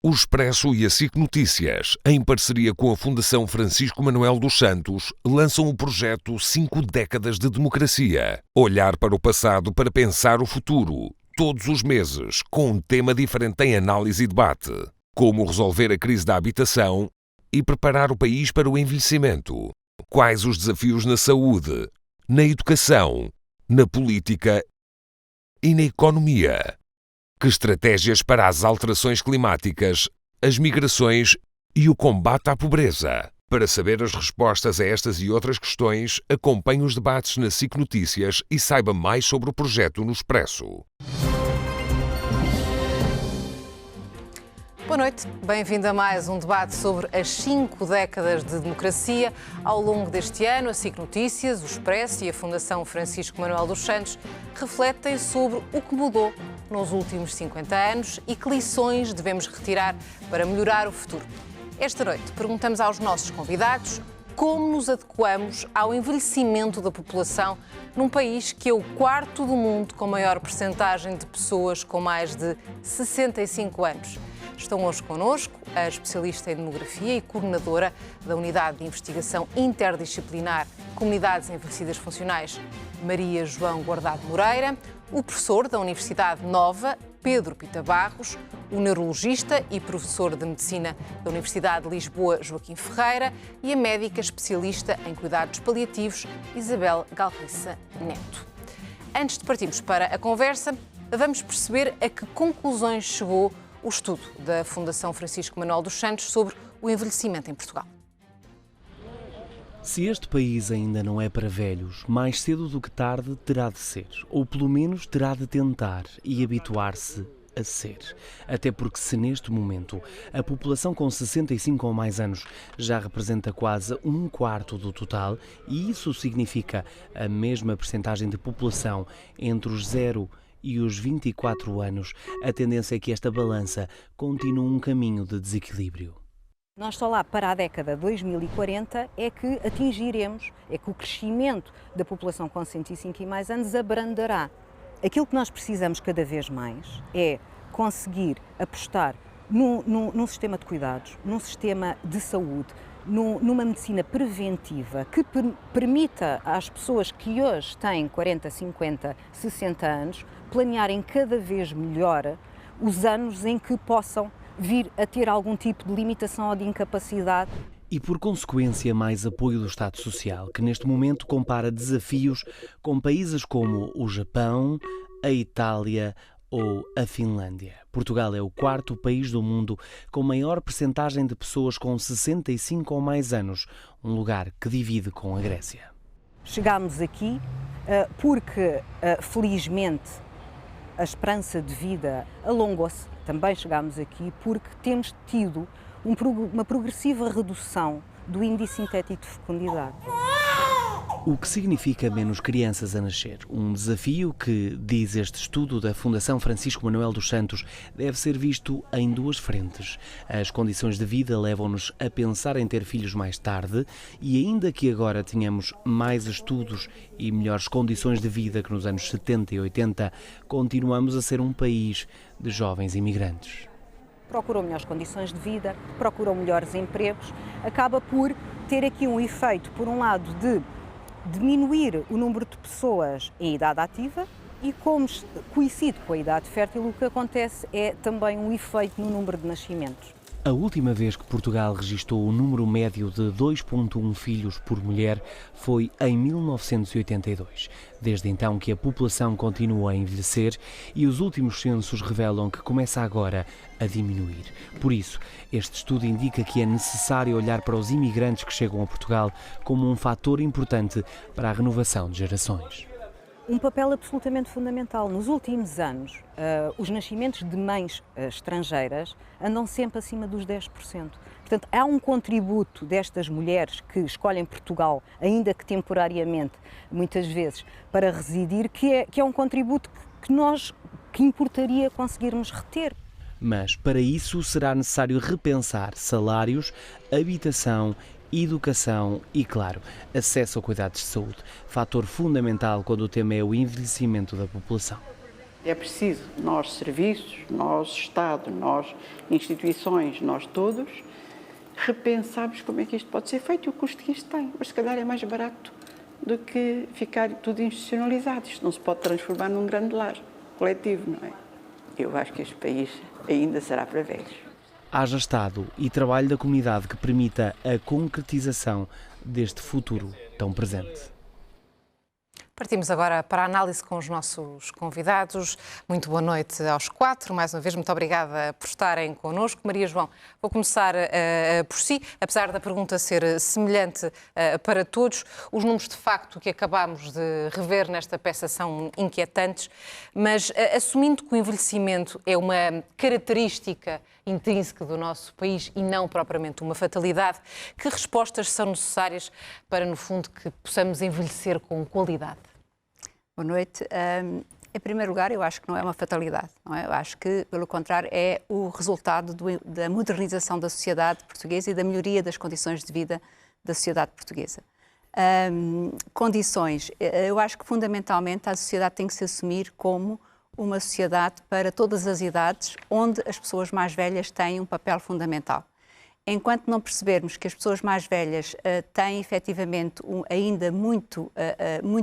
O Expresso e a SIC Notícias, em parceria com a Fundação Francisco Manuel dos Santos, lançam o projeto 5 décadas de democracia. Olhar para o passado para pensar o futuro. Todos os meses, com um tema diferente em análise e debate. Como resolver a crise da habitação e preparar o país para o envelhecimento. Quais os desafios na saúde, na educação, na política e na economia? Que estratégias para as alterações climáticas, as migrações e o combate à pobreza? Para saber as respostas a estas e outras questões, acompanhe os debates na SIC Notícias e saiba mais sobre o projeto no Expresso. Boa noite, bem-vindo a mais um debate sobre as 5 décadas de democracia. Ao longo deste ano, a SIC Notícias, o Expresso e a Fundação Francisco Manuel dos Santos refletem sobre o que mudou nos últimos 50 anos e que lições devemos retirar para melhorar o futuro. Esta noite perguntamos aos nossos convidados como nos adequamos ao envelhecimento da população num país que é o quarto do mundo com maior percentagem de pessoas com mais de 65 anos. Estão hoje connosco a especialista em demografia e coordenadora da Unidade de Investigação Interdisciplinar Comunidades Envelhecidas Funcionais, Maria João Guardado Moreira, o professor da Universidade Nova, Pedro Pita Barros, o neurologista e professor de Medicina da Universidade de Lisboa, Joaquim Ferreira, e a médica especialista em cuidados paliativos, Isabel Galriça Neto. Antes de partirmos para a conversa, vamos perceber a que conclusões chegou o estudo da Fundação Francisco Manuel dos Santos sobre o envelhecimento em Portugal. Se este país ainda não é para velhos, mais cedo do que tarde terá de ser, ou pelo menos terá de tentar e habituar-se a ser. Até porque se neste momento a população com 65 ou mais anos já representa quase um quarto do total, e isso significa a mesma percentagem de população entre os 0 e os 24 anos, a tendência é que esta balança continue um caminho de desequilíbrio. Nós só lá para a década de 2040 é que atingiremos, é que o crescimento da população com 65 e mais anos abrandará. Aquilo que nós precisamos cada vez mais é conseguir apostar num sistema de cuidados, num sistema de saúde, numa medicina preventiva que permita às pessoas que hoje têm 40, 50, 60 anos planearem cada vez melhor os anos em que possam vir a ter algum tipo de limitação ou de incapacidade. E por consequência mais apoio do Estado Social, que neste momento compara desafios com países como o Japão, a Itália ou a Finlândia. Portugal é o quarto país do mundo com maior percentagem de pessoas com 65 ou mais anos, um lugar que divide com a Grécia. Chegámos aqui porque, felizmente, a esperança de vida alongou-se. Também chegámos aqui porque temos tido uma progressiva redução do índice sintético de fecundidade. O que significa menos crianças a nascer. Um desafio que, diz este estudo da Fundação Francisco Manuel dos Santos, deve ser visto em duas frentes. As condições de vida levam-nos a pensar em ter filhos mais tarde e, ainda que agora tenhamos mais estudos e melhores condições de vida que nos anos 70 e 80, continuamos a ser um país de jovens imigrantes. Procuram melhores condições de vida, procuram melhores empregos, acaba por ter aqui um efeito, por um lado, de diminuir o número de pessoas em idade ativa e, como coincide com a idade fértil, o que acontece é também um efeito no número de nascimentos. A última vez que Portugal registou o número médio de 2,1 filhos por mulher foi em 1982. Desde então que a população continua a envelhecer e os últimos censos revelam que começa agora a diminuir. Por isso, este estudo indica que é necessário olhar para os imigrantes que chegam a Portugal como um fator importante para a renovação de gerações. Um papel absolutamente fundamental. Nos últimos anos, os nascimentos de mães estrangeiras andam sempre acima dos 10%. Portanto, há um contributo destas mulheres que escolhem Portugal, ainda que temporariamente, muitas vezes, para residir, que é um contributo que importaria conseguirmos reter. Mas, para isso, será necessário repensar salários, habitação, educação e, claro, acesso a cuidados de saúde, fator fundamental quando o tema é o envelhecimento da população. É preciso nós, serviços, nós, Estado, nós, instituições, nós todos, repensarmos como é que isto pode ser feito e o custo que isto tem. Mas se calhar é mais barato do que ficar tudo institucionalizado. Isto não se pode transformar num grande lar coletivo, não é? Eu acho que este país ainda será para velhos. Haja Estado e trabalho da comunidade que permita a concretização deste futuro tão presente. Partimos agora para a análise com os nossos convidados. Muito boa noite aos quatro. Mais uma vez, muito obrigada por estarem connosco. Maria João, vou começar por si. Apesar da pergunta ser semelhante para todos, os números de facto que acabámos de rever nesta peça são inquietantes, mas assumindo que o envelhecimento é uma característica intrínseca do nosso país e não propriamente uma fatalidade, que respostas são necessárias para, no fundo, que possamos envelhecer com qualidade? Boa noite. Em primeiro lugar, eu acho que não é uma fatalidade, não é? Eu acho que, pelo contrário, é o resultado da modernização da sociedade portuguesa e da melhoria das condições de vida da sociedade portuguesa. Condições. Eu acho que, fundamentalmente, a sociedade tem que se assumir como uma sociedade para todas as idades, onde as pessoas mais velhas têm um papel fundamental. Enquanto não percebermos que as pessoas mais velhas têm efetivamente ainda muito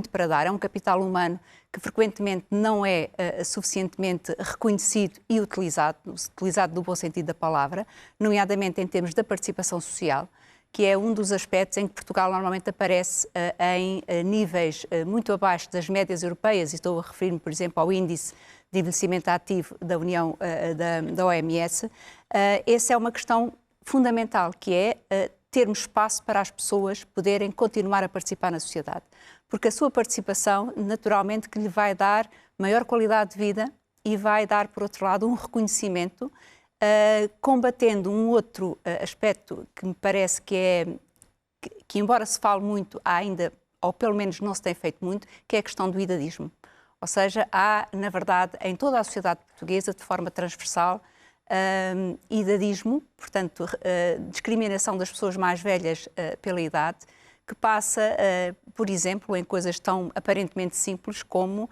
para dar, é um capital humano que frequentemente não é suficientemente reconhecido e utilizado no bom sentido da palavra, nomeadamente em termos da participação social, que é um dos aspectos em que Portugal normalmente aparece em níveis muito abaixo das médias europeias, e estou a referir-me, por exemplo, ao índice de envelhecimento ativo da União, da OMS. Essa é uma questão fundamental, que é termos espaço para as pessoas poderem continuar a participar na sociedade. Porque a sua participação, naturalmente, que lhe vai dar maior qualidade de vida e vai dar, por outro lado, um reconhecimento, combatendo um outro aspecto que me parece que embora se fale muito, há ainda, ou pelo menos não se tem feito muito, que é a questão do idadismo. Ou seja, há, na verdade, em toda a sociedade portuguesa, de forma transversal, idadismo, portanto, discriminação das pessoas mais velhas pela idade, que passa, por exemplo, em coisas tão aparentemente simples como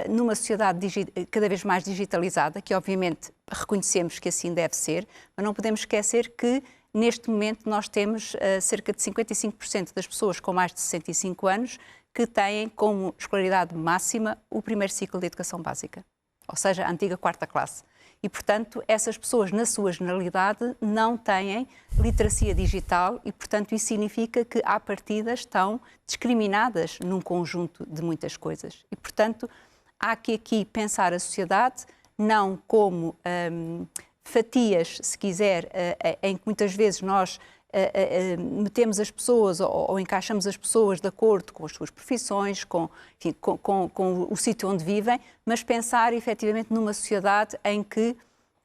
numa sociedade cada vez mais digitalizada, que obviamente reconhecemos que assim deve ser, mas não podemos esquecer que neste momento nós temos cerca de 55% das pessoas com mais de 65 anos que têm como escolaridade máxima o primeiro ciclo de educação básica, ou seja, a antiga quarta classe. E, portanto, essas pessoas, na sua generalidade, não têm literacia digital e, portanto, isso significa que, à partida, estão discriminadas num conjunto de muitas coisas. E, portanto, há que aqui pensar a sociedade não como fatias, se quiser, em que muitas vezes nós metemos as pessoas ou encaixamos as pessoas de acordo com as suas profissões, com o sítio onde vivem, mas pensar efetivamente numa sociedade em que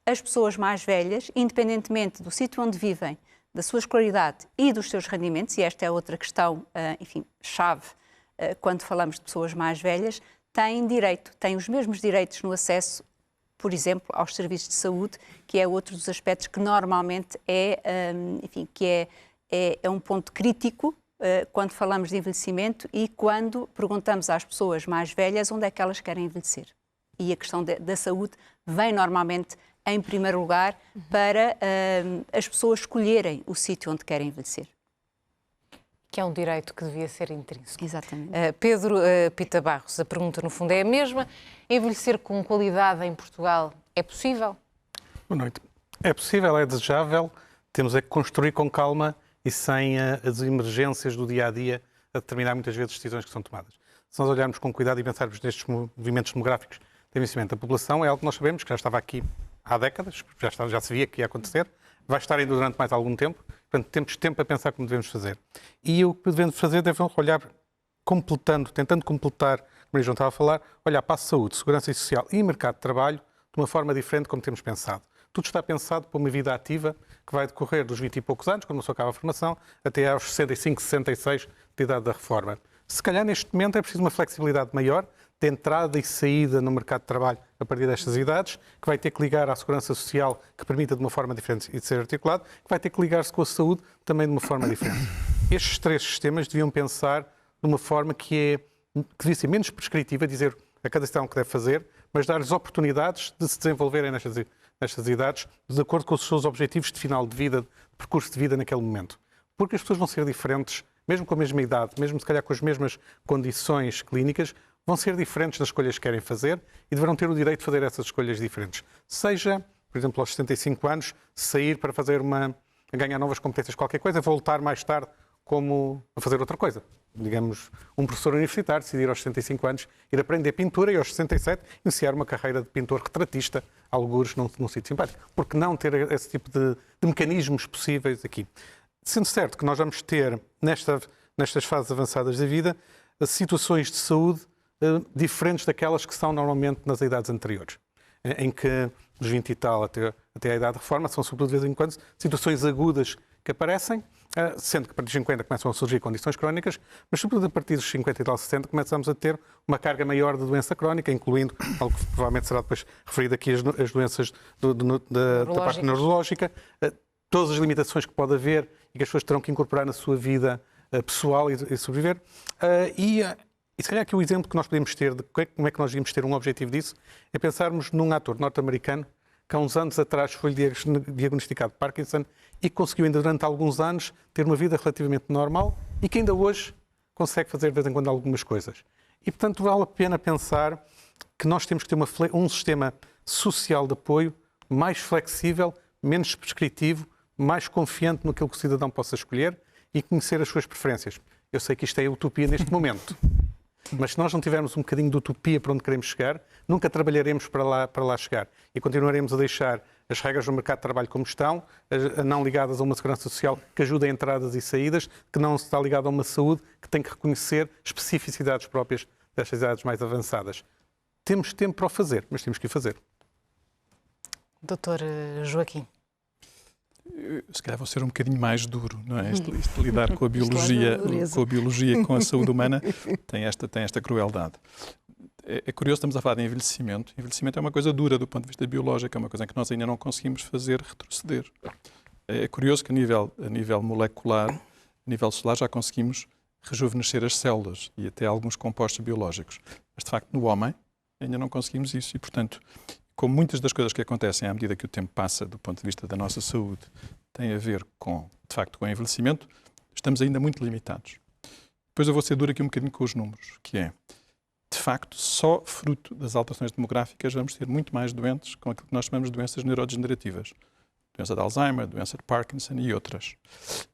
as pessoas mais velhas, independentemente do sítio onde vivem, da sua escolaridade e dos seus rendimentos, e esta é outra questão, chave quando falamos de pessoas mais velhas, têm os mesmos direitos no acesso, por exemplo, aos serviços de saúde, que é outro dos aspectos que normalmente é um ponto crítico quando falamos de envelhecimento e quando perguntamos às pessoas mais velhas onde é que elas querem envelhecer. E a questão da saúde vem normalmente em primeiro lugar para as pessoas escolherem o sítio onde querem envelhecer. Que é um direito que devia ser intrínseco. Exatamente. Pedro Pita Barros, a pergunta no fundo é a mesma. Envelhecer com qualidade em Portugal é possível? Boa noite. É possível, é desejável, temos é que construir com calma e sem as emergências do dia-a-dia a determinar muitas vezes as decisões que são tomadas. Se nós olharmos com cuidado e pensarmos nestes movimentos demográficos de envelhecimento da população, é algo que nós sabemos que já estava aqui há décadas, já se via que ia acontecer, vai estar ainda durante mais algum tempo, portanto temos tempo a pensar como devemos fazer. E o que devemos fazer devemos olhar tentando completar, como a Maria João estava a falar, olhar para a saúde, segurança social e mercado de trabalho de uma forma diferente como temos pensado. Tudo está pensado para uma vida ativa que vai decorrer dos 20 e poucos anos, quando a pessoa acaba a formação, até aos 65, 66 de idade da reforma. Se calhar neste momento é preciso uma flexibilidade maior de entrada e saída no mercado de trabalho a partir destas idades, que vai ter que ligar à segurança social, que permita de uma forma diferente e de ser articulado, que vai ter que ligar-se com a saúde também de uma forma diferente. Estes três sistemas deviam pensar de uma forma que devia ser menos prescritiva, dizer a cada cidadão o que deve fazer, mas dar-lhes oportunidades de se desenvolverem nestas idades, de acordo com os seus objetivos de final de vida, de percurso de vida naquele momento. Porque as pessoas vão ser diferentes, mesmo com a mesma idade, mesmo se calhar com as mesmas condições clínicas, vão ser diferentes nas escolhas que querem fazer e deverão ter o direito de fazer essas escolhas diferentes. Seja, por exemplo, aos 75 anos, sair para fazer ganhar novas competências, qualquer coisa, voltar mais tarde a fazer outra coisa. Digamos, um professor universitário decidir aos 65 anos ir aprender pintura e aos 67 iniciar uma carreira de pintor retratista, algures num sítio simpático. Porque não ter esse tipo de mecanismos possíveis aqui? Sendo certo que nós vamos ter, nestas fases avançadas da vida, situações de saúde diferentes daquelas que são normalmente nas idades anteriores, em que dos 20 e tal até a idade de reforma são, sobretudo de vez em quando, situações agudas que aparecem, sendo que a partir dos 50 começam a surgir condições crónicas, mas sobretudo a partir dos 50 e tal, 60 começamos a ter uma carga maior de doença crónica, incluindo algo que provavelmente será depois referido aqui, as doenças da parte neurológica, todas as limitações que pode haver e que as pessoas terão que incorporar na sua vida pessoal e sobreviver. E se calhar que o exemplo que nós podemos ter de como é que nós devíamos ter um objetivo disso é pensarmos num ator norte-americano que há uns anos atrás foi diagnosticado de Parkinson e conseguiu ainda durante alguns anos ter uma vida relativamente normal e que ainda hoje consegue fazer de vez em quando algumas coisas. E, portanto, vale a pena pensar que nós temos que ter um sistema social de apoio mais flexível, menos prescritivo, mais confiante naquilo que o cidadão possa escolher e conhecer as suas preferências. Eu sei que isto é utopia neste momento, mas se nós não tivermos um bocadinho de utopia para onde queremos chegar, nunca trabalharemos para lá chegar e continuaremos a deixar as regras do mercado de trabalho como estão, não ligadas a uma segurança social que ajuda a entradas e saídas, que não está ligada a uma saúde que tem que reconhecer especificidades próprias destas idades mais avançadas. Temos tempo para o fazer, mas temos que o fazer. Dr. Joaquim. Se calhar vou ser um bocadinho mais duro, não é? Isto de lidar com a biologia, com a saúde humana, tem esta crueldade. É curioso, estamos a falar de envelhecimento. Envelhecimento é uma coisa dura do ponto de vista biológico, é uma coisa em que nós ainda não conseguimos fazer retroceder. É curioso que a nível molecular, a nível celular, já conseguimos rejuvenescer as células e até alguns compostos biológicos. Mas, de facto, no homem, ainda não conseguimos isso e, portanto, como muitas das coisas que acontecem à medida que o tempo passa, do ponto de vista da nossa saúde, tem a ver de facto, com o envelhecimento, estamos ainda muito limitados. Depois eu vou ser duro aqui um bocadinho com os números, que é, de facto, só fruto das alterações demográficas vamos ter muito mais doentes com aquilo que nós chamamos de doenças neurodegenerativas. Doença de Alzheimer, doença de Parkinson e outras.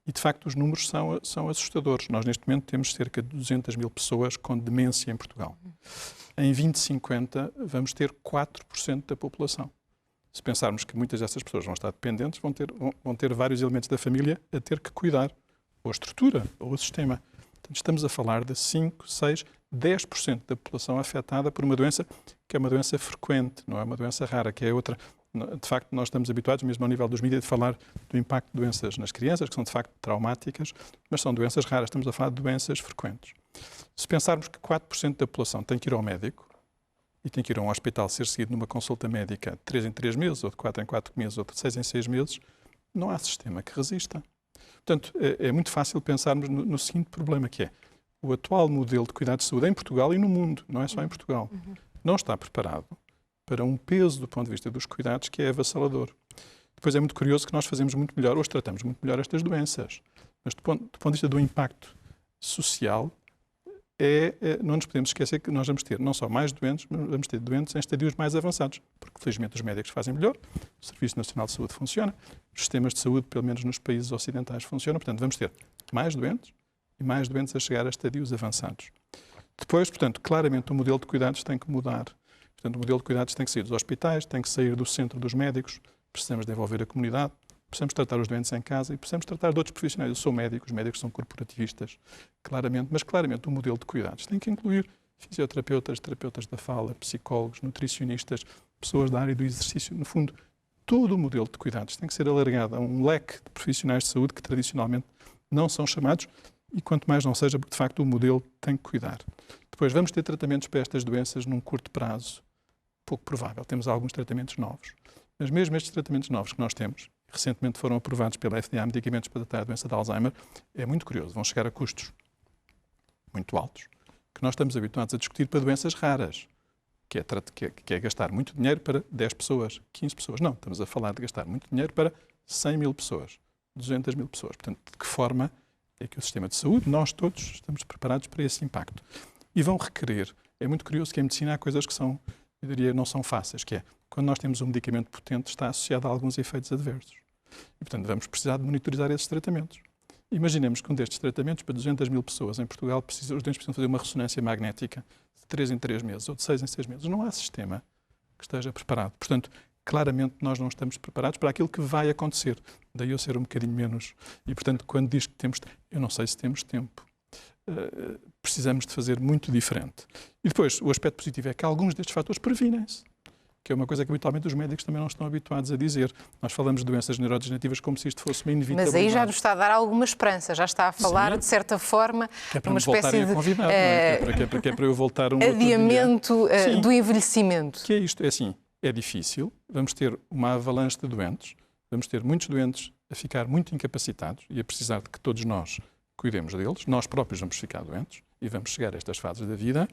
E, de facto, os números são assustadores. Nós, neste momento, temos cerca de 200 mil pessoas com demência em Portugal. Em 2050, vamos ter 4% da população. Se pensarmos que muitas dessas pessoas vão estar dependentes, vão ter vários elementos da família a ter que cuidar, ou a estrutura, ou o sistema. Portanto, estamos a falar de 5, 6, 10% da população afetada por uma doença que é uma doença frequente, não é uma doença rara, que é outra. De facto, nós estamos habituados, mesmo ao nível dos mídias, de falar do impacto de doenças nas crianças, que são de facto traumáticas, mas são doenças raras, estamos a falar de doenças frequentes. Se pensarmos que 4% da população tem que ir ao médico e tem que ir a um hospital ser seguido numa consulta médica de 3 em 3 meses, ou de 4 em 4 meses, ou de 6 em 6 meses, não há sistema que resista. Portanto, é muito fácil pensarmos no seguinte problema, que é o atual modelo de cuidados de saúde em Portugal e no mundo, não é só em Portugal, não está preparado para um peso do ponto de vista dos cuidados que é avassalador. Depois é muito curioso que nós fazemos muito melhor, hoje tratamos muito melhor estas doenças, mas do ponto de vista do impacto social, não nos podemos esquecer que nós vamos ter não só mais doentes, mas vamos ter doentes em estadios mais avançados, porque felizmente os médicos fazem melhor, o Serviço Nacional de Saúde funciona, os sistemas de saúde, pelo menos nos países ocidentais, funcionam, portanto vamos ter mais doentes e mais doentes a chegar a estadios avançados. Depois, portanto, claramente o modelo de cuidados tem que mudar. Portanto, o modelo de cuidados tem que sair dos hospitais, tem que sair do centro dos médicos, precisamos de envolver a comunidade, precisamos tratar os doentes em casa e precisamos tratar de outros profissionais. Eu sou médico, os médicos são corporativistas, claramente, mas claramente o modelo de cuidados tem que incluir fisioterapeutas, terapeutas da fala, psicólogos, nutricionistas, pessoas da área do exercício. No fundo, todo o modelo de cuidados tem que ser alargado a um leque de profissionais de saúde que tradicionalmente não são chamados e quanto mais não seja, porque de facto o modelo tem que cuidar. Depois vamos ter tratamentos para estas doenças num curto prazo, pouco provável. Temos alguns tratamentos novos, mas mesmo estes tratamentos novos que nós temos, recentemente foram aprovados pela FDA, medicamentos para tratar a doença de Alzheimer, é muito curioso, vão chegar a custos muito altos, que nós estamos habituados a discutir para doenças raras. que é gastar muito dinheiro para 10 pessoas, 15 pessoas. Não, estamos a falar de gastar muito dinheiro para 100 mil pessoas, 200 mil pessoas. Portanto, de que forma é que o sistema de saúde, nós todos, estamos preparados para esse impacto? E vão requerer, é muito curioso que em medicina há coisas que são, eu diria, não são fáceis, que é, quando nós temos um medicamento potente, está associado a alguns efeitos adversos. E, portanto, vamos precisar de monitorizar esses tratamentos. Imaginemos que um destes tratamentos, para 200 mil pessoas em Portugal, os doentes precisam fazer uma ressonância magnética de 3 em 3 meses ou de 6 em 6 meses. Não há sistema que esteja preparado. Portanto, claramente nós não estamos preparados para aquilo que vai acontecer. Daí eu ser um bocadinho menos. E, portanto, quando diz que temos... Eu não sei se temos tempo. Precisamos de fazer muito diferente. E depois, o aspecto positivo é que alguns destes fatores previnem-se, que é uma coisa que habitualmente os médicos também não estão habituados a dizer. Nós falamos de doenças neurodegenerativas como se isto fosse uma inevitabilidade. Mas aí já nos está a dar alguma esperança, já está a falar, sim, de certa forma, que é para uma espécie de convidar, não é? Que é para eu voltar um adiamento do envelhecimento. Que é isto, é assim, é difícil, vamos ter uma avalanche de doentes, vamos ter muitos doentes a ficar muito incapacitados e a precisar de que todos nós cuidemos deles, nós próprios vamos ficar doentes e vamos chegar a estas fases da vida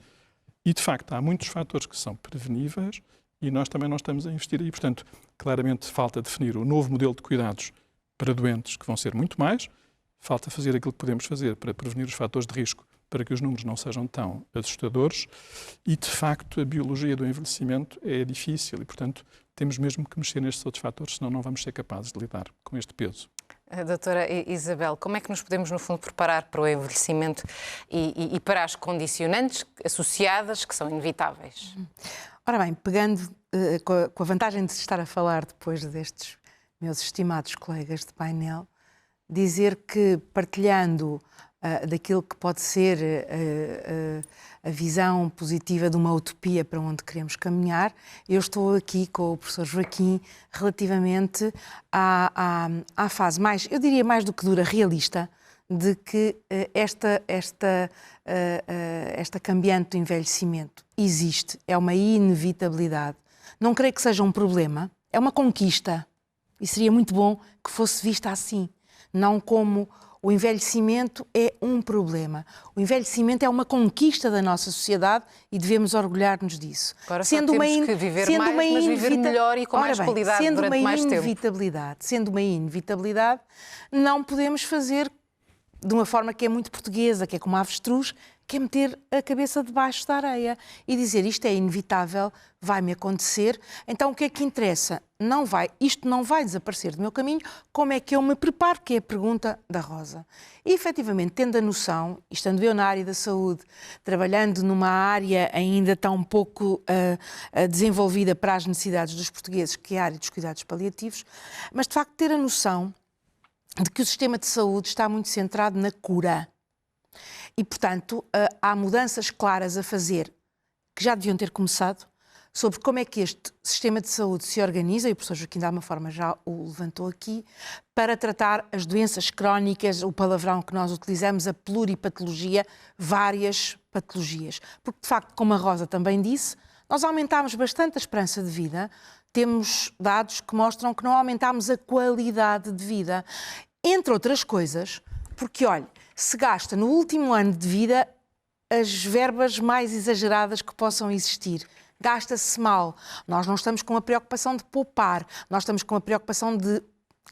e, de facto, há muitos fatores que são preveníveis e nós também não estamos a investir aí. Portanto, claramente falta definir o novo modelo de cuidados para doentes, que vão ser muito mais. Falta fazer aquilo que podemos fazer para prevenir os fatores de risco, para que os números não sejam tão assustadores. E, de facto, a biologia do envelhecimento é difícil e, portanto, temos mesmo que mexer nestes outros fatores, senão não vamos ser capazes de lidar com este peso. Doutora Isabel, como é que nos podemos, no fundo, preparar para o envelhecimento e para as condicionantes associadas que são inevitáveis? Ora bem, pegando com a vantagem de estar a falar depois destes meus estimados colegas de painel, dizer que partilhando daquilo que pode ser a visão positiva de uma utopia para onde queremos caminhar, eu estou aqui com o professor Joaquim relativamente à fase mais, eu diria mais do que dura, realista, de que esta cambiante do envelhecimento existe, é uma inevitabilidade. Não creio que seja um problema, é uma conquista. E seria muito bom que fosse vista assim, não como o envelhecimento é um problema. O envelhecimento é uma conquista da nossa sociedade e devemos orgulhar-nos disso. Agora só temos que viver mais, mas viver melhor e com mais qualidade durante mais tempo. Sendo uma inevitabilidade, não podemos fazer de uma forma que é muito portuguesa, que é como a avestruz, que é meter a cabeça debaixo da areia e dizer isto é inevitável, vai-me acontecer, então o que é que interessa? Isto não vai desaparecer do meu caminho, como é que eu me preparo? Que é a pergunta da Rosa. E, efetivamente, tendo a noção, estando eu na área da saúde, trabalhando numa área ainda tão pouco desenvolvida para as necessidades dos portugueses, que é a área dos cuidados paliativos, mas, de facto, ter a noção de que o sistema de saúde está muito centrado na cura. E, portanto, há mudanças claras a fazer, que já deviam ter começado, sobre como é que este sistema de saúde se organiza, e o professor Joaquim de alguma forma já o levantou aqui, para tratar as doenças crónicas, o palavrão que nós utilizamos, a pluripatologia, várias patologias. Porque, de facto, como a Rosa também disse, nós aumentámos bastante a esperança de vida, temos dados que mostram que não aumentámos a qualidade de vida. Entre outras coisas, porque, olha, se gasta no último ano de vida as verbas mais exageradas que possam existir. Gasta-se mal. Nós não estamos com a preocupação de poupar, nós estamos com a preocupação de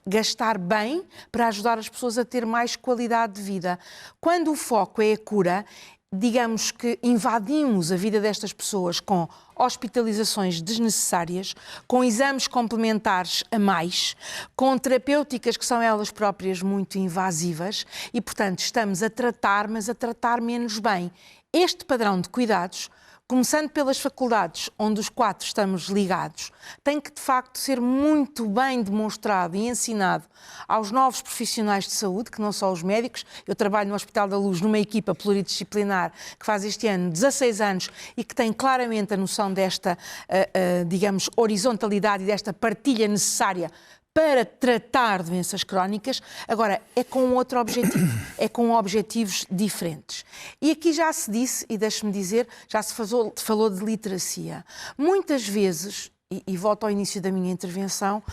gastar bem para ajudar as pessoas a ter mais qualidade de vida. Quando o foco é a cura, digamos que invadimos a vida destas pessoas com hospitalizações desnecessárias, com exames complementares a mais, com terapêuticas que são elas próprias muito invasivas e, portanto, estamos a tratar, mas a tratar menos bem. Este padrão de cuidados, começando pelas faculdades onde os 4 estamos ligados, tem que, de facto, ser muito bem demonstrado e ensinado aos novos profissionais de saúde, que não só os médicos. Eu trabalho no Hospital da Luz numa equipa pluridisciplinar que faz este ano 16 anos e que tem claramente a noção desta, digamos, horizontalidade e desta partilha necessária para tratar doenças crónicas. Agora, é com outro objetivo, é com objetivos diferentes. E aqui já se disse, e deixe-me dizer, já se falou de literacia. Muitas vezes, e volto ao início da minha intervenção,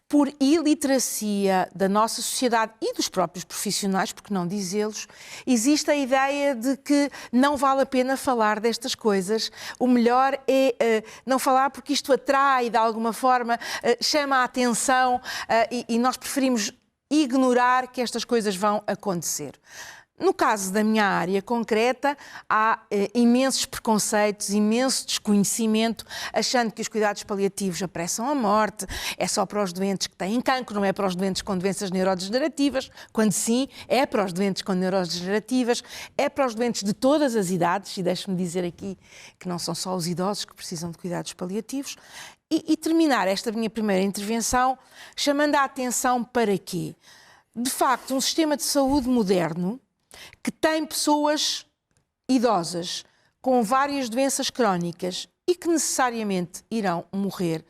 por iliteracia da nossa sociedade e dos próprios profissionais, porque não dizê-los, existe a ideia de que não vale a pena falar destas coisas. O melhor é não falar porque isto atrai, de alguma forma, chama a atenção e nós preferimos ignorar que estas coisas vão acontecer. No caso da minha área concreta, há imensos preconceitos, imenso desconhecimento, achando que os cuidados paliativos apressam a morte, é só para os doentes que têm cancro, não é para os doentes com doenças neurodegenerativas, quando sim, é para os doentes com neurodegenerativas, é para os doentes de todas as idades, e deixe-me dizer aqui que não são só os idosos que precisam de cuidados paliativos, e terminar esta minha primeira intervenção chamando a atenção para quê? De facto, um sistema de saúde moderno que tem pessoas idosas com várias doenças crónicas e que necessariamente irão morrer,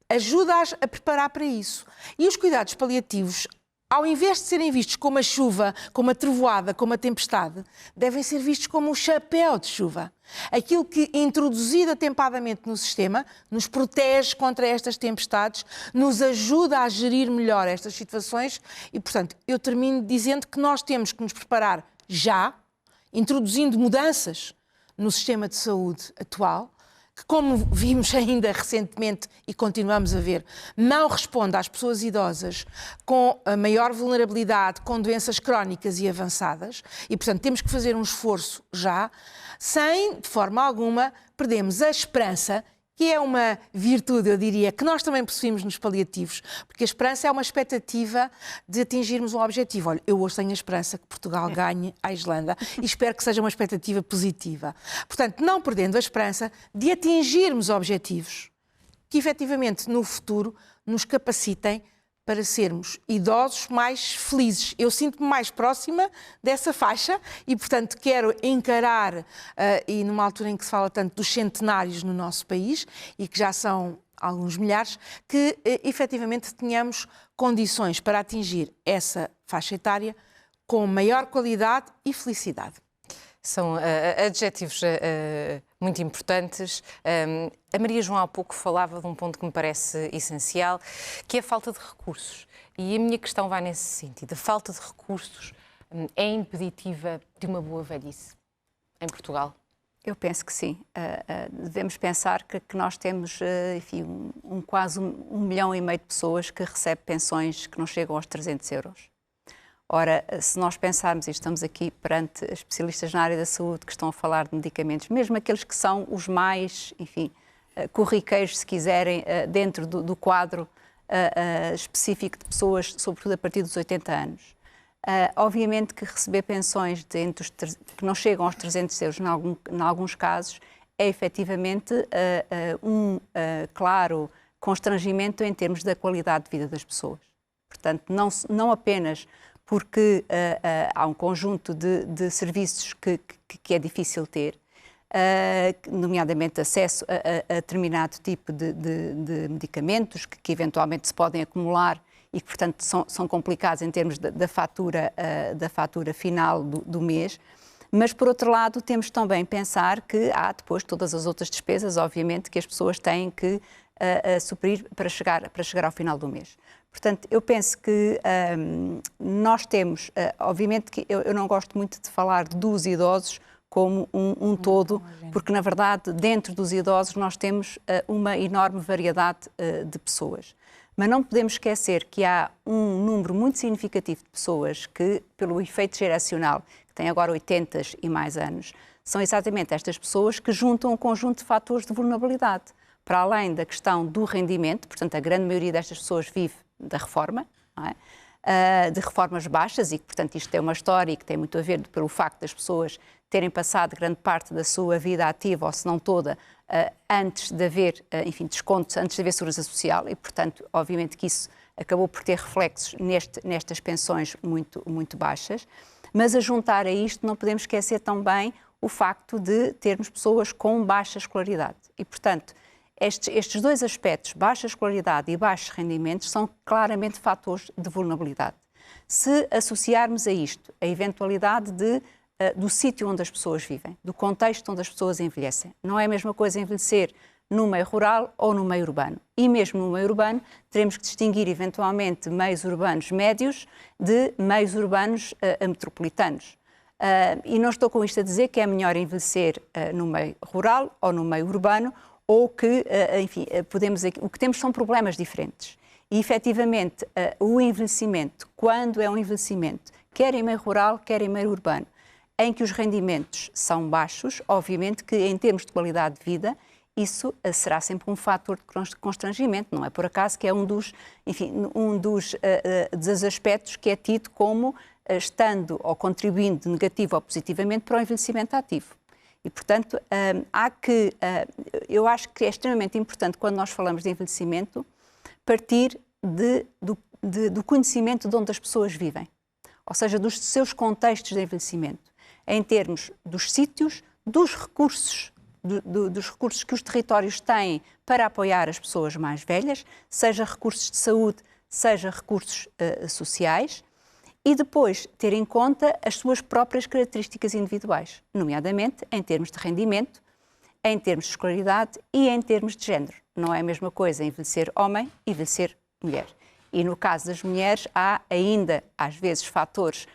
ajuda-as a preparar para isso. E os cuidados paliativos, ao invés de serem vistos como a chuva, como a trovoada, como a tempestade, devem ser vistos como um chapéu de chuva. Aquilo que, introduzido atempadamente no sistema, nos protege contra estas tempestades, nos ajuda a gerir melhor estas situações e, portanto, eu termino dizendo que nós temos que nos preparar já, introduzindo mudanças no sistema de saúde atual, que, como vimos ainda recentemente e continuamos a ver, não responde às pessoas idosas com a maior vulnerabilidade, com doenças crónicas e avançadas, e, portanto, temos que fazer um esforço já, sem, de forma alguma, perdermos a esperança, que é uma virtude, eu diria, que nós também possuímos nos paliativos, porque a esperança é uma expectativa de atingirmos um objetivo. Olha, eu hoje tenho a esperança que Portugal ganhe a Islândia e espero que seja uma expectativa positiva. Portanto, não perdendo a esperança de atingirmos objetivos que, efetivamente, no futuro, nos capacitem para sermos idosos mais felizes. Eu sinto-me mais próxima dessa faixa e, portanto, quero encarar, e numa altura em que se fala tanto dos centenários no nosso país, e que já são alguns milhares, que efetivamente tenhamos condições para atingir essa faixa etária com maior qualidade e felicidade. São adjetivos muito importantes. A Maria João há pouco falava de um ponto que me parece essencial, que é a falta de recursos. E a minha questão vai nesse sentido. A falta de recursos é impeditiva de uma boa velhice em Portugal? Eu penso que sim. Devemos pensar que nós temos, enfim, quase 1,5 milhão de pessoas que recebem pensões que não chegam aos 300 euros. Ora, se nós pensarmos, e estamos aqui perante especialistas na área da saúde que estão a falar de medicamentos, mesmo aqueles que são os mais, enfim, corriqueiros, se quiserem, dentro do quadro específico de pessoas, sobretudo a partir dos 80 anos. Obviamente que receber pensões que não chegam aos 300 euros, em alguns casos, é efetivamente claro constrangimento em termos da qualidade de vida das pessoas. Portanto, não apenas porque há um conjunto de serviços que é difícil ter, nomeadamente acesso a determinado tipo de medicamentos que eventualmente se podem acumular e que, portanto, são complicados em termos da fatura final do mês. Mas, por outro lado, temos também pensar que há depois todas as outras despesas, obviamente, que as pessoas têm que suprir para chegar ao final do mês. Portanto, eu penso que nós temos, obviamente que eu não gosto muito de falar dos idosos como um todo, porque na verdade dentro dos idosos nós temos uma enorme variedade de pessoas. Mas não podemos esquecer que há um número muito significativo de pessoas que, pelo efeito geracional, que têm agora 80 e mais anos, são exatamente estas pessoas que juntam um conjunto de fatores de vulnerabilidade. Para além da questão do rendimento, portanto a grande maioria destas pessoas vive da reforma, não é? De reformas baixas e que, portanto, isto é uma história e que tem muito a ver pelo facto das pessoas terem passado grande parte da sua vida ativa, ou se não toda, antes de haver, enfim, descontos, antes de haver segurança social e, portanto, obviamente que isso acabou por ter reflexos nestas pensões muito baixas. Mas a juntar a isto não podemos esquecer também o facto de termos pessoas com baixa escolaridade e, portanto, estes dois aspectos, baixa escolaridade e baixos rendimentos, são claramente fatores de vulnerabilidade. Se associarmos a isto a eventualidade do sítio onde as pessoas vivem, do contexto onde as pessoas envelhecem, não é a mesma coisa envelhecer no meio rural ou no meio urbano. E mesmo no meio urbano, teremos que distinguir eventualmente meios urbanos médios de meios urbanos metropolitanos. E não estou com isto a dizer que é melhor envelhecer no meio rural ou no meio urbano, ou que, enfim, o que temos são problemas diferentes. E, efetivamente, o envelhecimento, quando é um envelhecimento, quer em meio rural, quer em meio urbano, em que os rendimentos são baixos, obviamente que, em termos de qualidade de vida, isso será sempre um fator de constrangimento. Não é por acaso que é um dos aspectos que é tido como estando ou contribuindo negativo ou positivamente para o envelhecimento ativo. E, portanto, eu acho que é extremamente importante, quando nós falamos de envelhecimento, partir do conhecimento de onde as pessoas vivem, ou seja, dos seus contextos de envelhecimento, em termos dos sítios, dos recursos que os territórios têm para apoiar as pessoas mais velhas, seja recursos de saúde, seja recursos sociais, e depois ter em conta as suas próprias características individuais, nomeadamente em termos de rendimento, em termos de escolaridade e em termos de género. Não é a mesma coisa envelhecer homem e envelhecer mulher. E no caso das mulheres há ainda, às vezes, fatores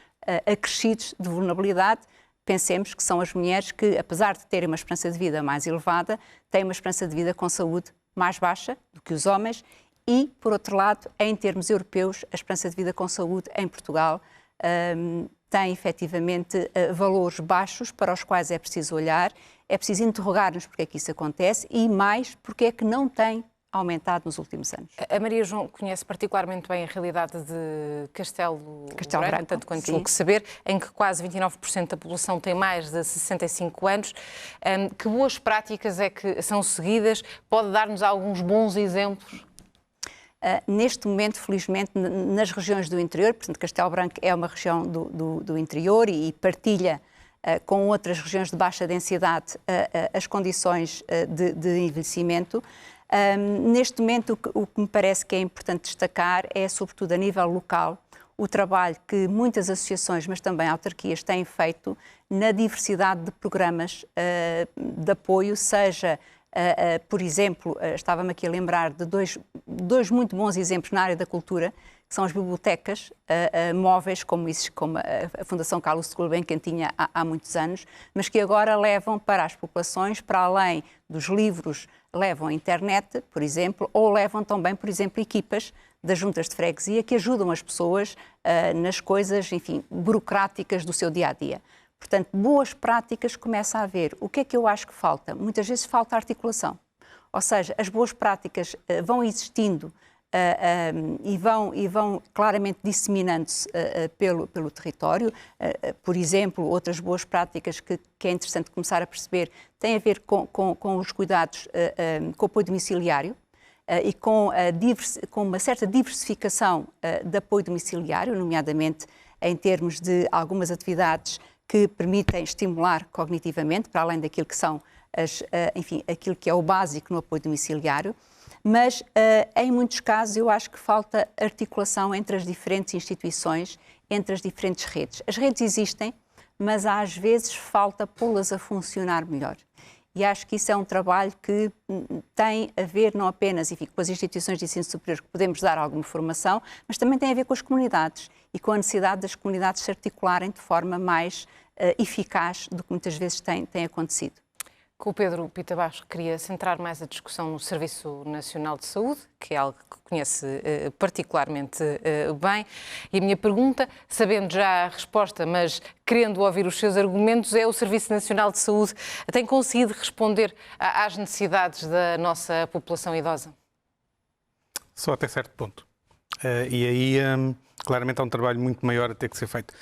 acrescidos de vulnerabilidade. Pensemos que são as mulheres que, apesar de terem uma esperança de vida mais elevada, têm uma esperança de vida com saúde mais baixa do que os homens. E, por outro lado, em termos europeus, a esperança de vida com saúde em Portugal tem efetivamente valores baixos para os quais é preciso olhar, é preciso interrogar-nos porque é que isso acontece e mais porque é que não tem aumentado nos últimos anos. A Maria João conhece particularmente bem a realidade de Castelo Branco, tanto quanto julgo saber, em que quase 29% da população tem mais de 65 anos. Que boas práticas é que são seguidas? Pode dar-nos alguns bons exemplos? Neste momento, felizmente, nas regiões do interior, portanto, Castelo Branco é uma região do interior e partilha com outras regiões de baixa densidade as condições de envelhecimento. Neste momento, o que me parece que é importante destacar é, sobretudo a nível local, o trabalho que muitas associações, mas também autarquias, têm feito na diversidade de programas de apoio, seja por exemplo, estava-me aqui a lembrar de dois muito bons exemplos na área da cultura, que são as bibliotecas móveis, como a Fundação Carlos Gulbenkian tinha há muitos anos, mas que agora levam para as populações, para além dos livros, levam a internet, por exemplo, ou levam também, por exemplo, equipas das juntas de freguesia que ajudam as pessoas nas coisas, enfim, burocráticas do seu dia-a-dia. Portanto, boas práticas começa a haver. O que é que eu acho que falta? Muitas vezes falta articulação. Ou seja, as boas práticas vão existindo e vão claramente disseminando-se pelo território. Por exemplo, outras boas práticas que é interessante começar a perceber têm a ver com os cuidados, com o apoio domiciliário e com uma certa diversificação de apoio domiciliário, nomeadamente em termos de algumas atividades que permitem estimular cognitivamente, para além daquilo que são aquilo que é o básico no apoio domiciliário, mas em muitos casos eu acho que falta articulação entre as diferentes instituições, entre as diferentes redes. As redes existem, mas às vezes falta pô-las a funcionar melhor. E acho que isso é um trabalho que tem a ver não apenas com as instituições de ensino superior, que podemos dar alguma formação, mas também tem a ver com as comunidades e com a necessidade das comunidades se articularem de forma mais eficaz do que muitas vezes tem acontecido. Com o Pedro Pita Bastos, queria centrar mais a discussão no Serviço Nacional de Saúde, que é algo que conhece particularmente bem. E a minha pergunta, sabendo já a resposta, mas querendo ouvir os seus argumentos, é: o Serviço Nacional de Saúde tem conseguido responder às necessidades da nossa população idosa? Só até certo ponto. E aí, claramente, há um trabalho muito maior a ter que ser feito.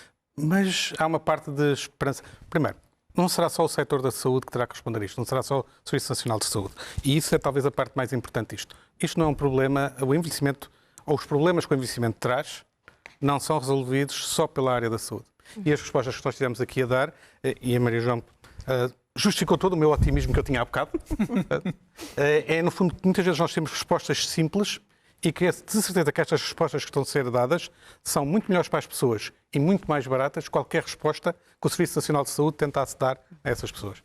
Mas há uma parte de esperança. Primeiro, não será só o setor da saúde que terá que responder a isto, não será só o Serviço Nacional de Saúde. E isso é talvez a parte mais importante disto. Isto não é um problema, o envelhecimento, ou os problemas que o envelhecimento traz, não são resolvidos só pela área da saúde. E as respostas que nós estivemos aqui a dar, e a Maria João justificou todo o meu otimismo que eu tinha há bocado, no fundo, muitas vezes nós temos respostas simples e que de certeza que estas respostas que estão a ser dadas são muito melhores para as pessoas e muito mais baratas que qualquer resposta que o Serviço Nacional de Saúde tentasse dar a essas pessoas.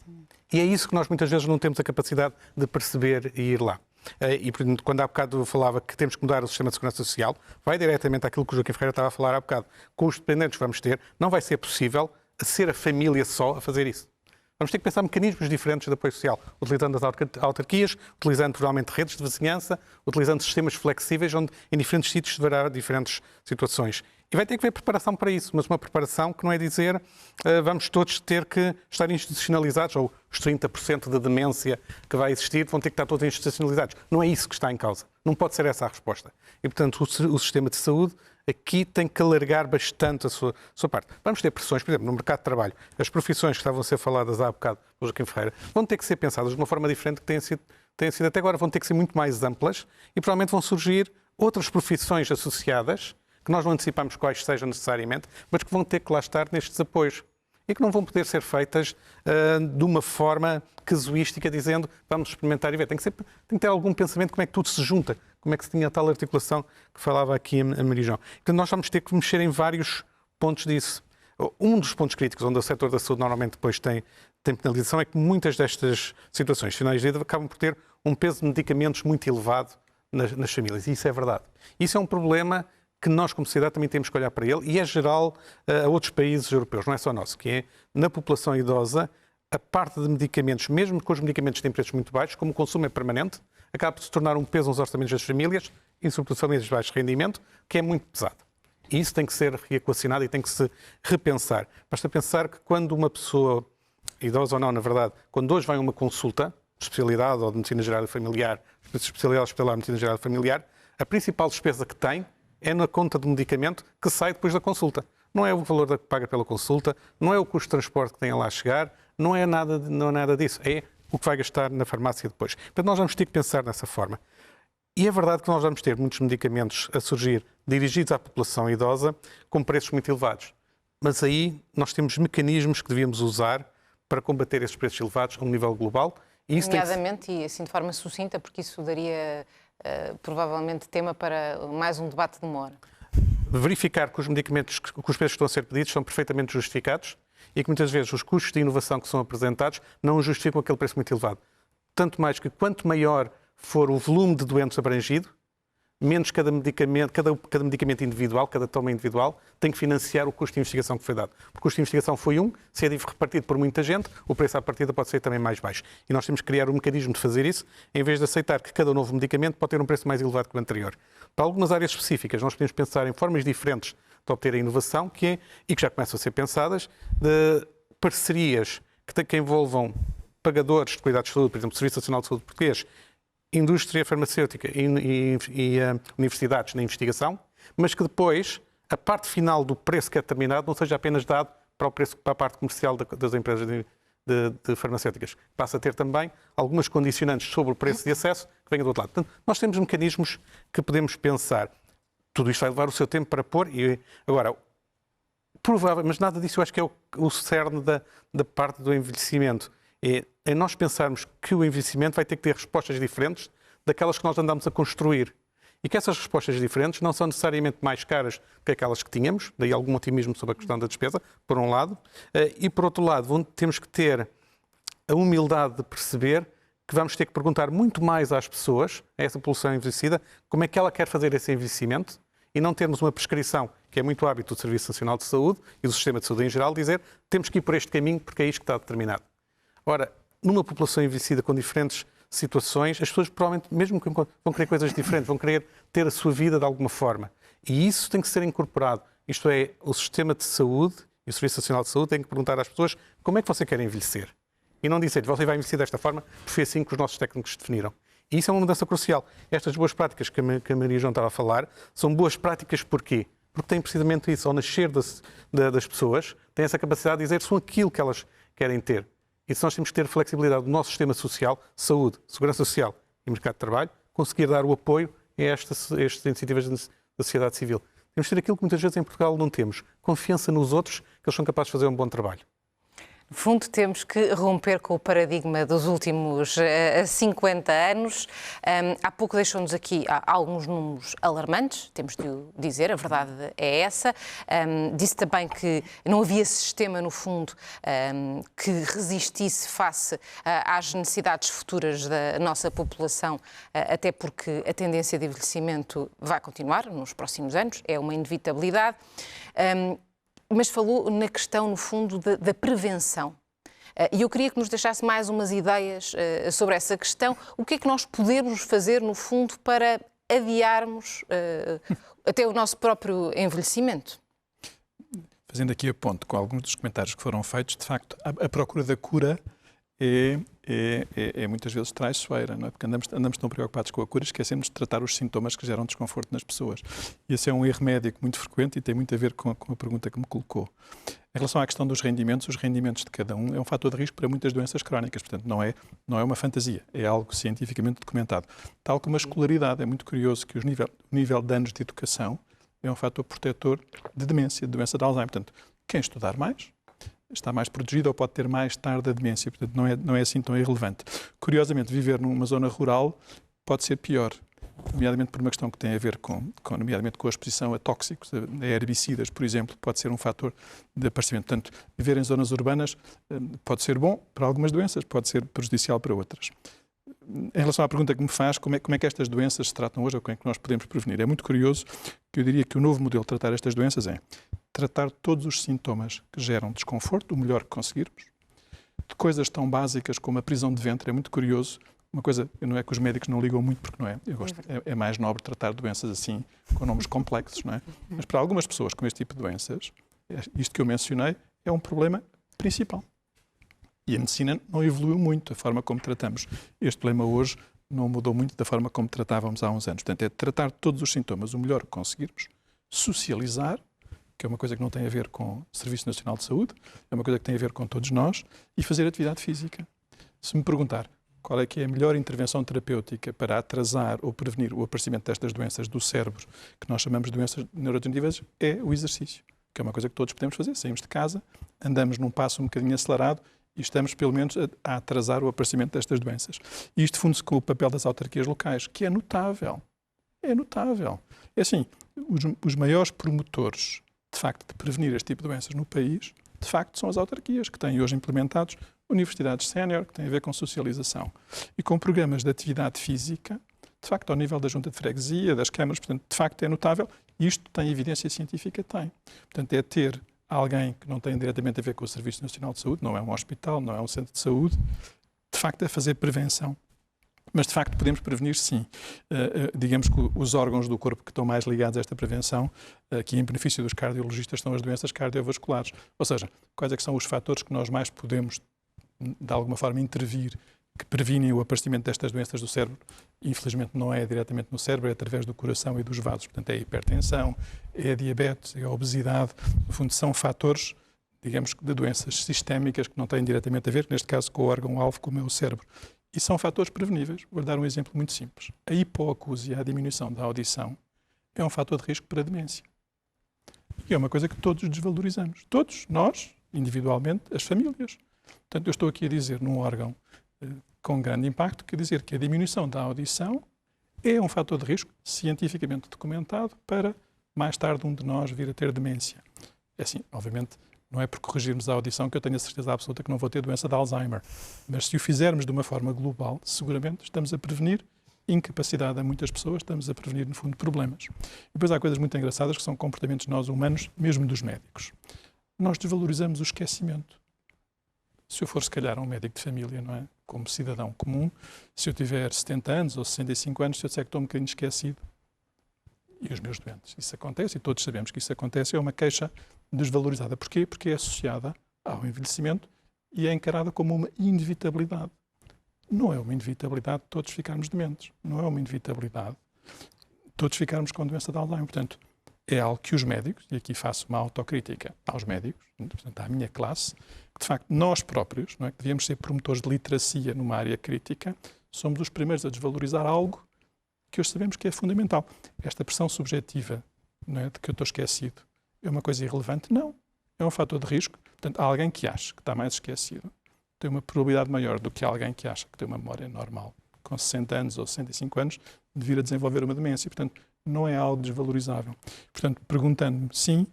E é isso que nós muitas vezes não temos a capacidade de perceber e ir lá. E, quando há bocado eu falava que temos que mudar o sistema de segurança social, vai diretamente àquilo que o Joaquim Ferreira estava a falar há bocado. Com os dependentes que vamos ter, não vai ser possível ser a família só a fazer isso. Vamos ter que pensar mecanismos diferentes de apoio social, utilizando as autarquias, utilizando provavelmente redes de vizinhança, utilizando sistemas flexíveis, onde em diferentes sítios se dará diferentes situações. E vai ter que haver preparação para isso, mas uma preparação que não é dizer vamos todos ter que estar institucionalizados, ou os 30% de demência que vai existir vão ter que estar todos institucionalizados. Não é isso que está em causa. Não pode ser essa a resposta. E, portanto, o sistema de saúde aqui tem que alargar bastante a sua parte. Vamos ter pressões, por exemplo, no mercado de trabalho. As profissões que estavam a ser faladas há bocado pelo Joaquim Ferreira vão ter que ser pensadas de uma forma diferente que têm sido até agora. Vão ter que ser muito mais amplas e provavelmente vão surgir outras profissões associadas que nós não antecipamos quais sejam necessariamente, mas que vão ter que lá estar nestes apoios e que não vão poder ser feitas de uma forma casuística, dizendo vamos experimentar e ver. Tem que ter algum pensamento de como é que tudo se junta, como é que se tinha a tal articulação que falava aqui a Maria João. Então nós vamos ter que mexer em vários pontos disso. Um dos pontos críticos onde o setor da saúde normalmente depois tem penalização é que muitas destas situações finais de vida acabam por ter um peso de medicamentos muito elevado nas famílias. E isso é verdade. Isso é um problema que nós, como sociedade, também temos que olhar para ele e é geral a outros países europeus, não é só nosso, que é, na população idosa, a parte de medicamentos, mesmo com os medicamentos têm preços muito baixos, como o consumo é permanente, acaba por se tornar um peso nos orçamentos das famílias, e sobretudo famílias de baixo rendimento, que é muito pesado. E isso tem que ser reequacionado e tem que se repensar. Basta pensar que quando uma pessoa, idosa ou não, na verdade, quando hoje vai a uma consulta de especialidade ou de medicina geral e familiar, especialidade hospitalar de medicina geral e familiar, a principal despesa que tem é na conta de medicamento que sai depois da consulta. Não é o valor que paga pela consulta, não é o custo de transporte que tem a lá chegar, não é nada disso. É o que vai gastar na farmácia depois. Portanto, nós vamos ter que pensar dessa forma. E é verdade que nós vamos ter muitos medicamentos a surgir dirigidos à população idosa com preços muito elevados. Mas aí nós temos mecanismos que devíamos usar para combater esses preços elevados a um nível global. E isso nomeadamente, e assim de forma sucinta, porque isso daria provavelmente tema para mais um debate de uma hora. Verificar que os medicamentos, que os preços que estão a ser pedidos são perfeitamente justificados e que muitas vezes os custos de inovação que são apresentados não justificam aquele preço muito elevado. Tanto mais que quanto maior for o volume de doentes abrangido, menos cada medicamento individual, cada toma individual, tem que financiar o custo de investigação que foi dado. O custo de investigação foi se é repartido por muita gente, o preço à partida pode ser também mais baixo. E nós temos que criar um mecanismo de fazer isso, em vez de aceitar que cada novo medicamento pode ter um preço mais elevado que o anterior. Para algumas áreas específicas, nós podemos pensar em formas diferentes de obter a inovação, e que já começam a ser pensadas, de parcerias que envolvam pagadores de cuidados de saúde, por exemplo, o Serviço Nacional de Saúde Português, indústria farmacêutica e universidades na investigação, mas que depois a parte final do preço que é determinado não seja apenas dado para a parte comercial das empresas de farmacêuticas. Passa a ter também algumas condicionantes sobre o preço de acesso que venham do outro lado. Portanto, nós temos mecanismos que podemos pensar. Tudo isto vai levar o seu tempo para pôr. E agora, provável, mas nada disso eu acho que é o cerne da parte do envelhecimento. É nós pensarmos que o envelhecimento vai ter que ter respostas diferentes daquelas que nós andamos a construir. E que essas respostas diferentes não são necessariamente mais caras que aquelas que tínhamos, daí algum otimismo sobre a questão da despesa, por um lado, e por outro lado, temos que ter a humildade de perceber que vamos ter que perguntar muito mais às pessoas, a essa população envelhecida, como é que ela quer fazer esse envelhecimento, e não termos uma prescrição, que é muito hábito do Serviço Nacional de Saúde e do sistema de saúde em geral, dizer temos que ir por este caminho porque é isto que está determinado. Ora, numa população envelhecida com diferentes situações, as pessoas provavelmente, mesmo que vão querer coisas diferentes, vão querer ter a sua vida de alguma forma. E isso tem que ser incorporado. Isto é, o sistema de saúde e o Serviço Nacional de Saúde tem que perguntar às pessoas como é que você quer envelhecer. E não dizer, você vai envelhecer desta forma, porque foi assim que os nossos técnicos definiram. E isso é uma mudança crucial. Estas boas práticas que a Maria João estava a falar, são boas práticas porquê? Porque têm precisamente isso, ao nascer das pessoas, têm essa capacidade de dizer são aquilo que elas querem ter. E se nós temos que ter flexibilidade do nosso sistema social, saúde, segurança social e mercado de trabalho, conseguir dar o apoio a estas iniciativas da sociedade civil. Temos que ter aquilo que muitas vezes em Portugal não temos, confiança nos outros, que eles são capazes de fazer um bom trabalho. No fundo, temos que romper com o paradigma dos últimos 50 anos. Há pouco deixou-nos aqui alguns números alarmantes, temos de o dizer, a verdade é essa. Disse também que não havia sistema, no fundo, que resistisse face às necessidades futuras da nossa população, até porque a tendência de envelhecimento vai continuar nos próximos anos, é uma inevitabilidade. Mas falou na questão, no fundo, da prevenção. E eu queria que nos deixasse mais umas ideias sobre essa questão. O que é que nós podemos fazer, no fundo, para adiarmos até o nosso próprio envelhecimento? Fazendo aqui a ponte com alguns dos comentários que foram feitos, de facto, a procura da cura é muitas vezes traiçoeira, não é? Porque andamos tão preocupados com a cura, esquecemos de tratar os sintomas que geram desconforto nas pessoas. E esse é um erro médico muito frequente e tem muito a ver com a pergunta que me colocou. Em relação à questão dos rendimentos, os rendimentos de cada um é um fator de risco para muitas doenças crónicas, portanto não é uma fantasia, é algo cientificamente documentado. Tal como a escolaridade, é muito curioso que o nível de anos de educação é um fator protetor de demência, de doença de Alzheimer. Portanto, quem estudar mais está mais protegido ou pode ter mais tarde a demência. Portanto, não é assim tão irrelevante. Curiosamente, viver numa zona rural pode ser pior, nomeadamente por uma questão que tem a ver nomeadamente com a exposição a tóxicos, a herbicidas, por exemplo, pode ser um fator de aparecimento. Portanto, viver em zonas urbanas pode ser bom para algumas doenças, pode ser prejudicial para outras. Em relação à pergunta que me faz, como é que estas doenças se tratam hoje ou como é que nós podemos prevenir? É muito curioso que eu diria que o novo modelo de tratar estas doenças é tratar todos os sintomas que geram desconforto, o melhor que conseguirmos, de coisas tão básicas como a prisão de ventre. É muito curioso, uma coisa, não é que os médicos não ligam muito, porque não é, eu gosto, é mais nobre tratar doenças assim, com nomes complexos, não é? Mas para algumas pessoas com este tipo de doenças, isto que eu mencionei é um problema principal. E a medicina não evoluiu muito, a forma como tratamos este problema hoje não mudou muito da forma como tratávamos há uns anos. Portanto, é tratar todos os sintomas o melhor que conseguirmos, socializar, que é uma coisa que não tem a ver com o Serviço Nacional de Saúde, é uma coisa que tem a ver com todos nós, e fazer atividade física. Se me perguntar qual é que é a melhor intervenção terapêutica para atrasar ou prevenir o aparecimento destas doenças do cérebro, que nós chamamos de doenças neurodegenerativas, é o exercício, que é uma coisa que todos podemos fazer. Saímos de casa, andamos num passo um bocadinho acelerado e estamos, pelo menos, a atrasar o aparecimento destas doenças. E isto funde-se com o papel das autarquias locais, que é notável. É notável. É assim, os maiores promotores de facto, de prevenir este tipo de doenças no país, de facto, são as autarquias, que têm hoje implementados universidades sénior, que têm a ver com socialização. E com programas de atividade física, de facto, ao nível da junta de freguesia, das câmaras, portanto, de facto, é notável. E isto tem evidência científica? Tem. Portanto, é ter alguém que não tem diretamente a ver com o Serviço Nacional de Saúde, não é um hospital, não é um centro de saúde, de facto, é fazer prevenção. Mas, de facto, podemos prevenir, sim. Digamos que os órgãos do corpo que estão mais ligados a esta prevenção, que em benefício dos cardiologistas, são as doenças cardiovasculares. Ou seja, quais é que são os fatores que nós mais podemos, de alguma forma, intervir, que previnem o aparecimento destas doenças do cérebro? Infelizmente, não é diretamente no cérebro, é através do coração e dos vasos. Portanto, é a hipertensão, é a diabetes, é a obesidade. No fundo, são fatores, digamos, de doenças sistémicas que não têm diretamente a ver, neste caso, com o órgão-alvo, como é o cérebro. E são fatores preveníveis. Vou dar um exemplo muito simples. A hipoacúsia, a diminuição da audição, é um fator de risco para a demência. E é uma coisa que todos desvalorizamos. Todos, nós, individualmente, as famílias. Portanto, eu estou aqui a dizer num órgão com grande impacto, quer dizer que a diminuição da audição é um fator de risco cientificamente documentado para, mais tarde, um de nós vir a ter demência. É assim, obviamente, não é por corrigirmos a audição que eu tenho a certeza absoluta que não vou ter doença de Alzheimer. Mas se o fizermos de uma forma global, seguramente estamos a prevenir incapacidade a muitas pessoas, estamos a prevenir, no fundo, problemas. E depois há coisas muito engraçadas que são comportamentos nós humanos, mesmo dos médicos. Nós desvalorizamos o esquecimento. Se eu for, se calhar, um médico de família, não é? Como cidadão comum, se eu tiver 70 anos ou 65 anos, se eu disser que estou um bocadinho esquecido, e os meus doentes. Isso acontece, e todos sabemos que isso acontece, é uma queixa desvalorizada. Porquê? Porque é associada ao envelhecimento e é encarada como uma inevitabilidade. Não é uma inevitabilidade todos ficarmos dementes. Não é uma inevitabilidade todos ficarmos com doença de Alzheimer. Portanto, é algo que os médicos, e aqui faço uma autocrítica aos médicos, portanto, à minha classe, que de facto nós próprios, não é, que devíamos ser promotores de literacia numa área crítica, somos os primeiros a desvalorizar algo que hoje sabemos que é fundamental. Esta pressão subjetiva, não é, de que eu estou esquecido, é uma coisa irrelevante? Não. é um fator de risco. Portanto, alguém que acha que está mais esquecido tem uma probabilidade maior do que alguém que acha que tem uma memória normal, com 60 anos ou 65 anos, de vir a desenvolver uma demência. Portanto, não é algo desvalorizável. Portanto, perguntando-me, sim,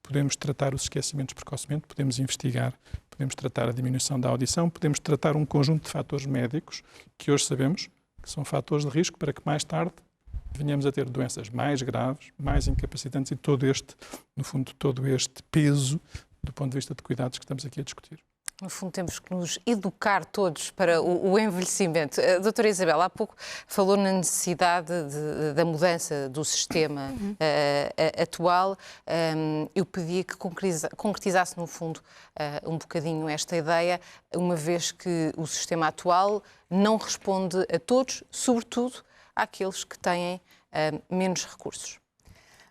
podemos tratar os esquecimentos precocemente, podemos investigar, podemos tratar a diminuição da audição, podemos tratar um conjunto de fatores médicos que hoje sabemos que são fatores de risco para que mais tarde venhamos a ter doenças mais graves, mais incapacitantes e todo este peso do ponto de vista de cuidados que estamos aqui a discutir. No fundo, temos que nos educar todos para o envelhecimento. A doutora Isabel, há pouco falou na necessidade da mudança do sistema atual. Eu pedia que concretizasse, no fundo, um bocadinho esta ideia, uma vez que o sistema atual não responde a todos, sobretudo àqueles que têm menos recursos.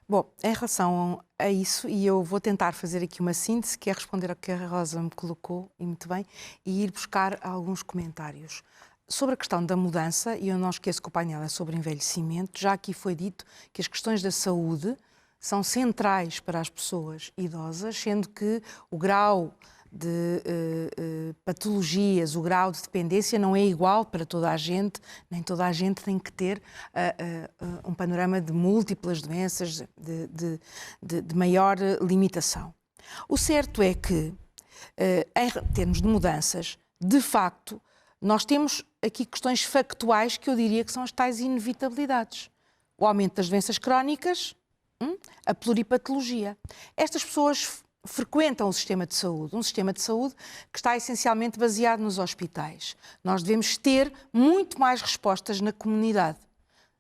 Bom, em relação a isso, e eu vou tentar fazer aqui uma síntese, que é responder ao que a Rosa me colocou, e muito bem, e ir buscar alguns comentários. Sobre a questão da mudança, e eu não esqueço que o painel é sobre envelhecimento, já aqui foi dito que as questões da saúde são centrais para as pessoas idosas, sendo que o grau de patologias, o grau de dependência não é igual para toda a gente, nem toda a gente tem que ter um panorama de múltiplas doenças, de maior limitação. O certo é que, em termos de mudanças, de facto, nós temos aqui questões factuais que eu diria que são as tais inevitabilidades. O aumento das doenças crónicas, a pluripatologia. Estas pessoas frequentam o sistema de saúde, um sistema de saúde que está essencialmente baseado nos hospitais. Nós devemos ter muito mais respostas na comunidade,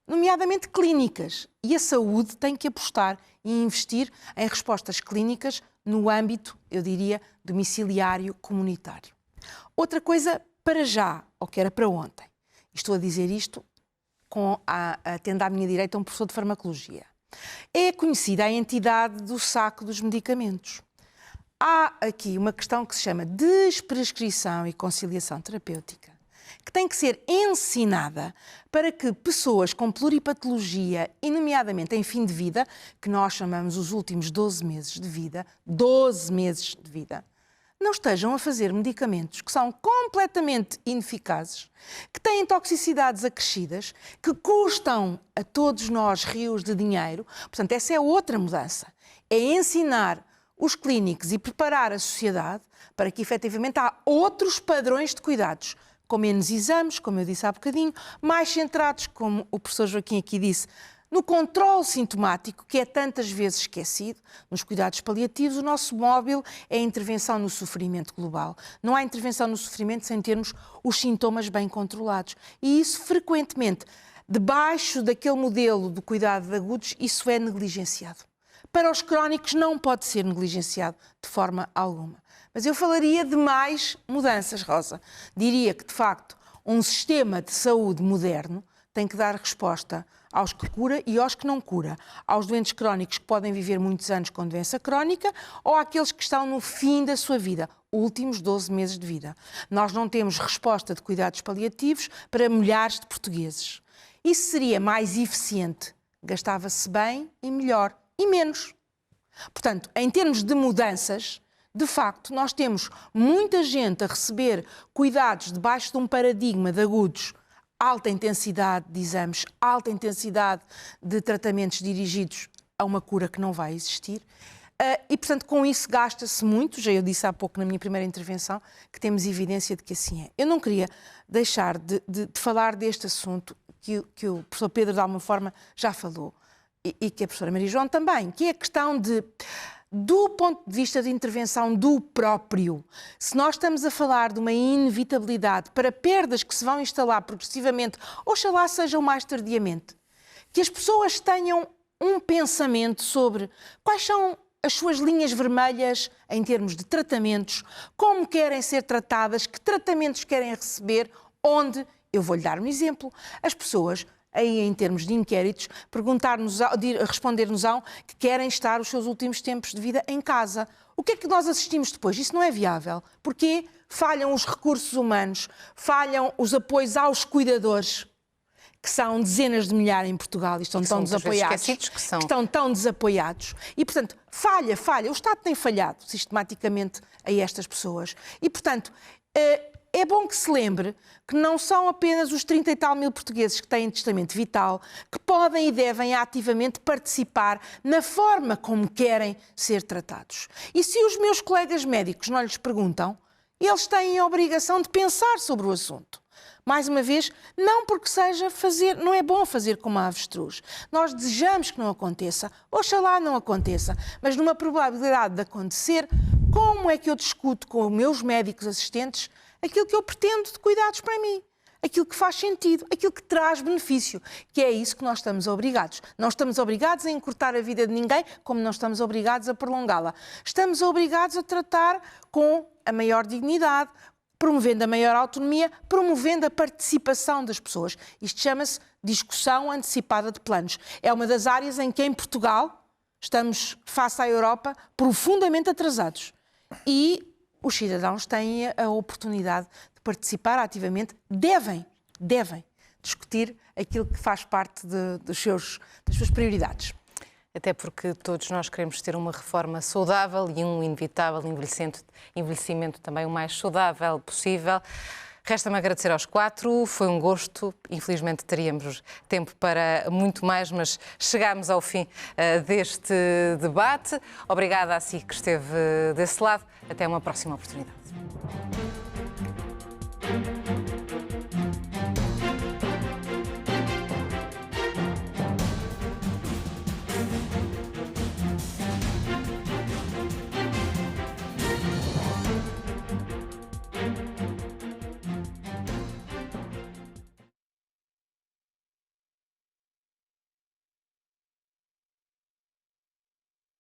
nomeadamente clínicas, e a saúde tem que apostar e investir em respostas clínicas no âmbito, eu diria, domiciliário comunitário. Outra coisa para já, ou que era para ontem, estou a dizer isto tendo à minha direita um professor de farmacologia, é conhecida a entidade do saco dos medicamentos. Há aqui uma questão que se chama desprescrição e conciliação terapêutica, que tem que ser ensinada para que pessoas com pluripatologia, e nomeadamente em fim de vida, que nós chamamos os últimos 12 meses de vida, não estejam a fazer medicamentos que são completamente ineficazes, que têm toxicidades acrescidas, que custam a todos nós rios de dinheiro. Portanto, essa é outra mudança. É ensinar os clínicos e preparar a sociedade para que, efetivamente, há outros padrões de cuidados, com menos exames, como eu disse há bocadinho, mais centrados, como o professor Joaquim aqui disse, no controle sintomático, que é tantas vezes esquecido. Nos cuidados paliativos, o nosso móvel é a intervenção no sofrimento global. Não há intervenção no sofrimento sem termos os sintomas bem controlados. E isso, frequentemente, debaixo daquele modelo do cuidado de agudos, isso é negligenciado. Para os crónicos não pode ser negligenciado de forma alguma. Mas eu falaria de mais mudanças, Rosa. Diria que, de facto, um sistema de saúde moderno tem que dar resposta aos que cura e aos que não cura. Aos doentes crónicos que podem viver muitos anos com doença crónica ou àqueles que estão no fim da sua vida, últimos 12 meses de vida. Nós não temos resposta de cuidados paliativos para milhares de portugueses. Isso seria mais eficiente, gastava-se bem e melhor. E menos. Portanto, em termos de mudanças, de facto, nós temos muita gente a receber cuidados debaixo de um paradigma de agudos, alta intensidade de exames, alta intensidade de tratamentos dirigidos a uma cura que não vai existir. E, portanto, com isso gasta-se muito. Já eu disse há pouco na minha primeira intervenção que temos evidência de que assim é. Eu não queria deixar de falar deste assunto que o professor Pedro, de alguma forma, já falou. E que a professora Maria João também, que é a questão do ponto de vista de intervenção do próprio. Se nós estamos a falar de uma inevitabilidade para perdas que se vão instalar progressivamente, oxalá sejam mais tardiamente, que as pessoas tenham um pensamento sobre quais são as suas linhas vermelhas em termos de tratamentos, como querem ser tratadas, que tratamentos querem receber, onde. Eu vou-lhe dar um exemplo. As pessoas, aí em termos de inquéritos, responder-nos-ão que querem estar os seus últimos tempos de vida em casa. O que é que nós assistimos depois? Isso não é viável. Porque falham os recursos humanos, falham os apoios aos cuidadores, que são dezenas de milhares em Portugal e estão tão desapoiados, estão tão desapoiados. E, portanto, falha. O Estado tem falhado sistematicamente a estas pessoas. E, portanto, é bom que se lembre que não são apenas os 30 e tal mil portugueses que têm testamento vital que podem e devem ativamente participar na forma como querem ser tratados. E se os meus colegas médicos não lhes perguntam, eles têm a obrigação de pensar sobre o assunto. Mais uma vez, não porque não é bom fazer como a avestruz. Nós desejamos que não aconteça, oxalá não aconteça, mas numa probabilidade de acontecer, como é que eu discuto com os meus médicos assistentes aquilo que eu pretendo de cuidados para mim? Aquilo que faz sentido, aquilo que traz benefício, que é isso que nós estamos obrigados. Não estamos obrigados a encurtar a vida de ninguém, como não estamos obrigados a prolongá-la. Estamos obrigados a tratar com a maior dignidade, promovendo a maior autonomia, promovendo a participação das pessoas. Isto chama-se discussão antecipada de planos. É uma das áreas em que, em Portugal, estamos, face à Europa, profundamente atrasados. E os cidadãos têm a oportunidade de participar ativamente, devem discutir aquilo que faz parte das suas prioridades. Até porque todos nós queremos ter uma reforma saudável e um inevitável envelhecimento também o mais saudável possível. Resta-me agradecer aos 4, foi um gosto. Infelizmente teríamos tempo para muito mais, mas chegámos ao fim deste debate. Obrigada a si que esteve desse lado. Até uma próxima oportunidade.